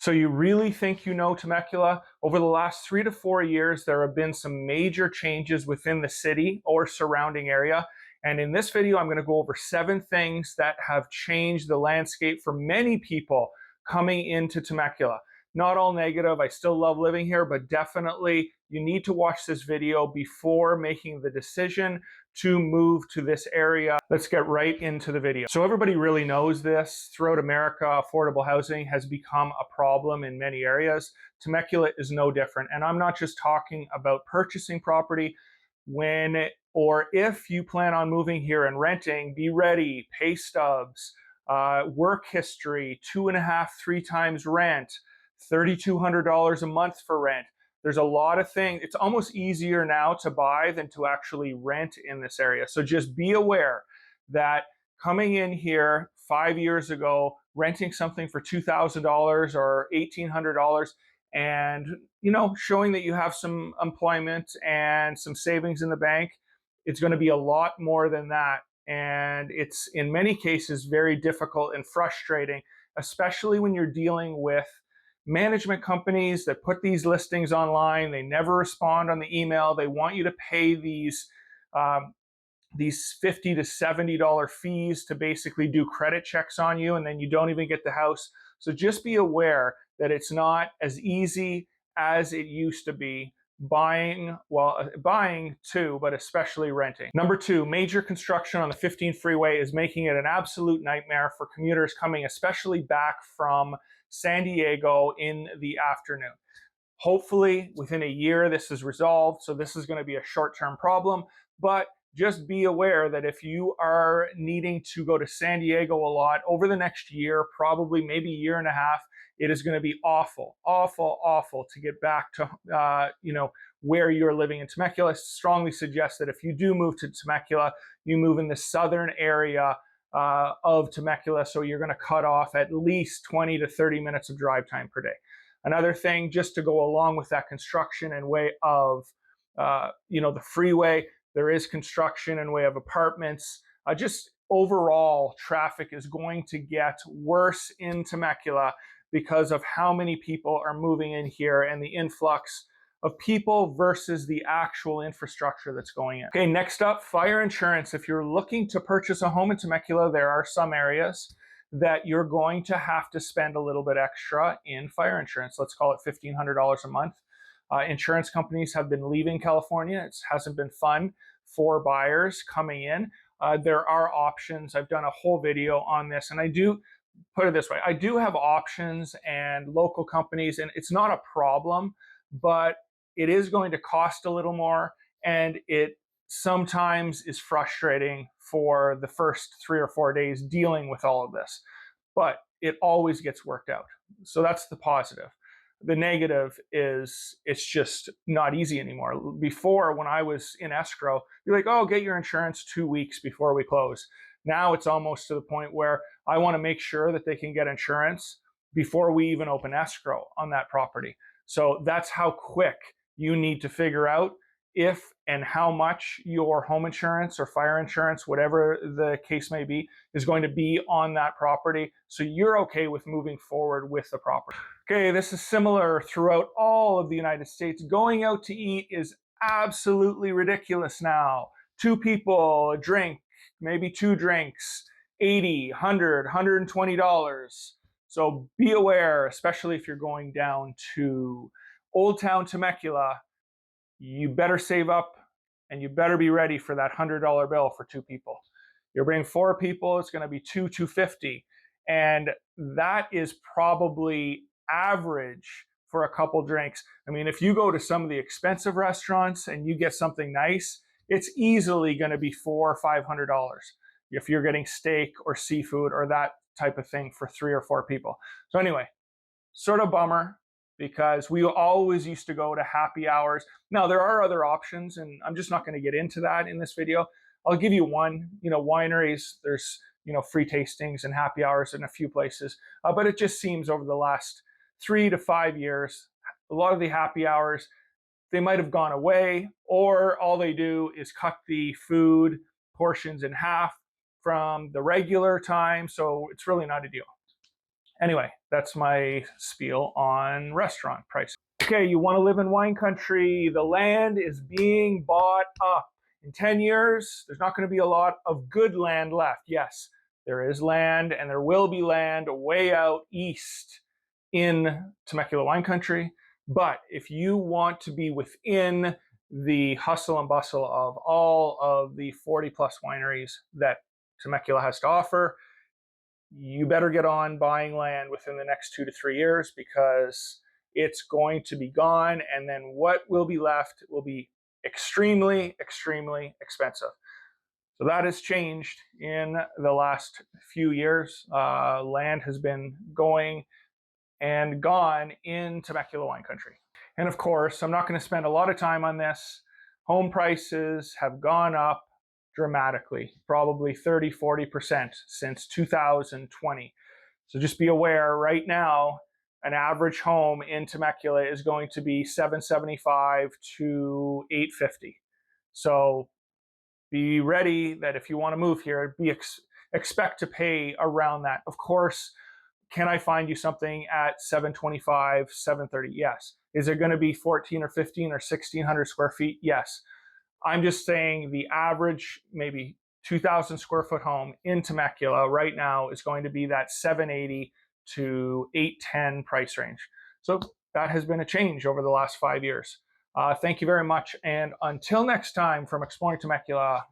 So you really think you know Temecula? Over the last 3 to 4 years, there have been some major changes within the city or surrounding area. And in this video, I'm going to go over 7 things that have changed the landscape for many people coming into Temecula. Not all negative. I still love living here, but definitely you need to watch this video before making the decision to move to this area. Let's get right into the video. So everybody really knows this. Throughout America, affordable housing has become a problem in many areas. Temecula is no different. And I'm not just talking about purchasing property. When or if you plan on moving here and renting, be ready. Pay stubs, work history, 2.5, 3 times rent, $3,200 a month for rent. There's a lot of things. It's almost easier now to buy than to actually rent in this area. So just be aware that coming in here 5 years ago, renting something for $2,000 or $1,800, and showing that you have some employment and some savings in the bank, it's going to be a lot more than that. And it's in many cases very difficult and frustrating, especially when you're dealing with management companies that put these listings online. They never respond on the email. They want you to pay these $50 to $70 fees to basically do credit checks on you, and then you don't even get the house. So just be aware that it's not as easy as it used to be buying too, but especially renting. Number 2, major construction on the 15 freeway is making it an absolute nightmare for commuters coming especially back from San Diego in the afternoon. Hopefully within a year this is resolved, so this is going to be a short-term problem, but just be aware that if you are needing to go to San Diego a lot over the next year, probably maybe year and a half, it is going to be awful to get back to where you're living in Temecula. I strongly suggest that if you do move to Temecula, you move in the southern area of Temecula, so you're going to cut off at least 20 to 30 minutes of drive time per day. Another thing, just to go along with that construction and way of the freeway, there is construction in way of apartments. Just overall, traffic is going to get worse in Temecula because of how many people are moving in here and the influx of people versus the actual infrastructure that's going in. Okay, next up, fire insurance. If you're looking to purchase a home in Temecula, there are some areas that you're going to have to spend a little bit extra in fire insurance. Let's call it $1,500 a month. Insurance companies have been leaving California. It hasn't been fun for buyers coming in. There are options. I've done a whole video on this, and I do put it this way. I do have options and local companies, and it's not a problem, but it is going to cost a little more, and it sometimes is frustrating for the first 3 or 4 days dealing with all of this, but it always gets worked out. So that's the positive. The negative is it's just not easy anymore. Before, when I was in escrow, you're like, oh, get your insurance 2 weeks before we close. Now it's almost to the point where I want to make sure that they can get insurance before we even open escrow on that property. So that's how quick you need to figure out if and how much your home insurance or fire insurance, whatever the case may be, is going to be on that property, so you're okay with moving forward with the property. Okay, this is similar throughout all of the United States. Going out to eat is absolutely ridiculous now. 2 people, a drink, maybe 2 drinks, $80, $100, $120. So be aware, especially if you're going down to Old Town Temecula, you better save up and you better be ready for that $100 bill for 2 people. You're bringing 4 people, it's going to be $250. And that is probably average for a couple drinks. I mean, if you go to some of the expensive restaurants and you get something nice, it's easily going to be $400 or $500 if you're getting steak or seafood or that type of thing for 3 or 4 people. So anyway, sort of bummer, because we always used to go to happy hours. Now, there are other options, and I'm just not going to get into that in this video. I'll give you one. Wineries, there's free tastings and happy hours in a few places. But it just seems over the last 3 to 5 years, a lot of the happy hours, they might have gone away, or all they do is cut the food portions in half from the regular time, so it's really not a deal. Anyway, that's my spiel on restaurant pricing. Okay, you want to live in wine country. The land is being bought up. In 10 years, there's not going to be a lot of good land left. Yes, there is land and there will be land way out east in Temecula wine country. But if you want to be within the hustle and bustle of all of the 40 plus wineries that Temecula has to offer, you better get on buying land within the next 2 to 3 years, because it's going to be gone, and then what will be left will be extremely, extremely expensive. So that has changed in the last few years. Land has been going and gone in Temecula wine country. And of course, I'm not going to spend a lot of time on this. Home prices have gone up dramatically, probably 30-40% since 2020. So just be aware, right now, an average home in Temecula is going to be $775 to $850. So be ready that if you want to move here, expect to pay around that. Of course, can I find you something at 725, 730? Yes. Is it going to be 14 or 15 or 1600 square feet? Yes. I'm just saying the average, maybe 2,000 square foot home in Temecula right now is going to be that 780 to 810 price range. So that has been a change over the last 5 years. Thank you very much. And until next time, from Exploring Temecula,